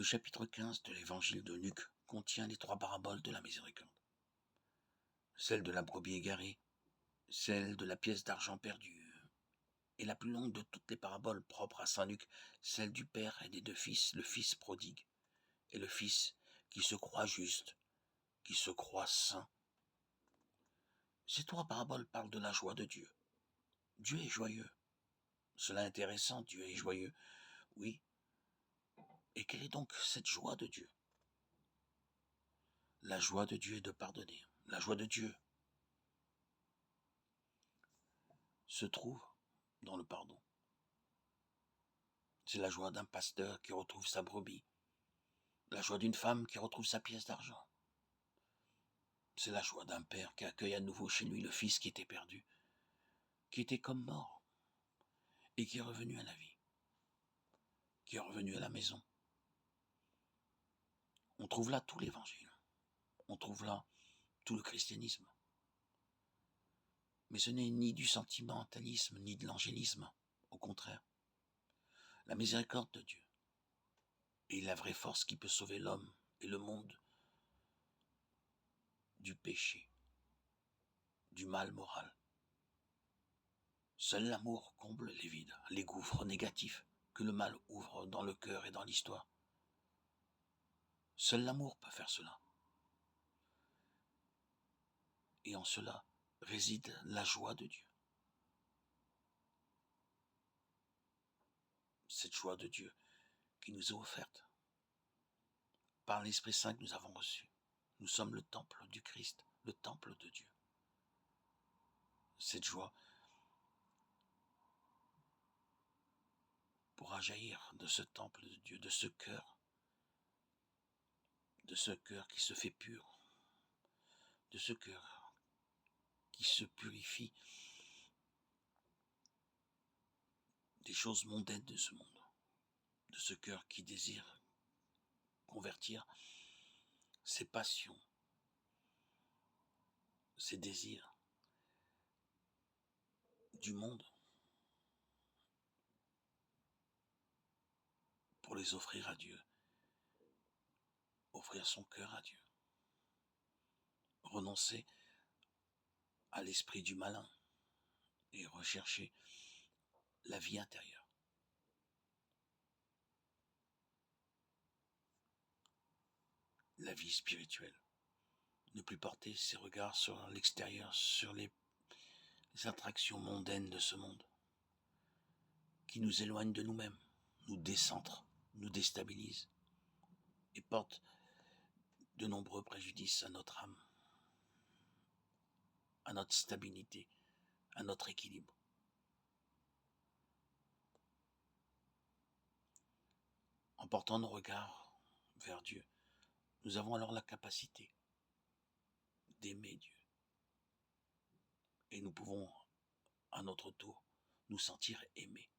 Le chapitre 15 de l'évangile de Luc contient les 3 paraboles de la miséricorde. Celle de la brebis égarée, celle de la pièce d'argent perdue, et la plus longue de toutes les paraboles propres à saint Luc, celle du père et des 2 fils, le fils prodigue, et le fils qui se croit juste, qui se croit saint. Ces 3 paraboles parlent de la joie de Dieu. Dieu est joyeux. Cela est intéressant, Dieu est joyeux. Oui. Et quelle est donc cette joie de Dieu? La joie de Dieu est de pardonner. La joie de Dieu se trouve dans le pardon. C'est la joie d'un pasteur qui retrouve sa brebis. La joie d'une femme qui retrouve sa pièce d'argent. C'est la joie d'un père qui accueille à nouveau chez lui le fils qui était perdu, qui était comme mort, et qui est revenu à la vie, qui est revenu à la maison. On trouve là tout l'évangile. On trouve là tout le christianisme. Mais ce n'est ni du sentimentalisme, ni de l'angélisme. Au contraire. La miséricorde de Dieu est la vraie force qui peut sauver l'homme et le monde du péché, du mal moral. Seul l'amour comble les vides, les gouffres négatifs que le mal ouvre dans le cœur et dans l'histoire. Seul l'amour peut faire cela. Et en cela réside la joie de Dieu. Cette joie de Dieu qui nous est offerte par l'Esprit Saint que nous avons reçu. Nous sommes le temple du Christ, le temple de Dieu. Cette joie pourra jaillir de ce temple de Dieu, de ce cœur qui se fait pur, de ce cœur qui se purifie des choses mondaines de ce monde, de ce cœur qui désire convertir ses passions, ses désirs du monde pour les offrir à Dieu, offrir son cœur à Dieu, renoncer à l'esprit du malin et rechercher la vie intérieure. La vie spirituelle. Ne plus porter ses regards sur l'extérieur, sur les attractions mondaines de ce monde, qui nous éloignent de nous-mêmes, nous décentrent, nous déstabilisent et portent de nombreux préjudices à notre âme, à notre stabilité, à notre équilibre. En portant nos regards vers Dieu, nous avons alors la capacité d'aimer Dieu. Et nous pouvons, à notre tour, nous sentir aimés.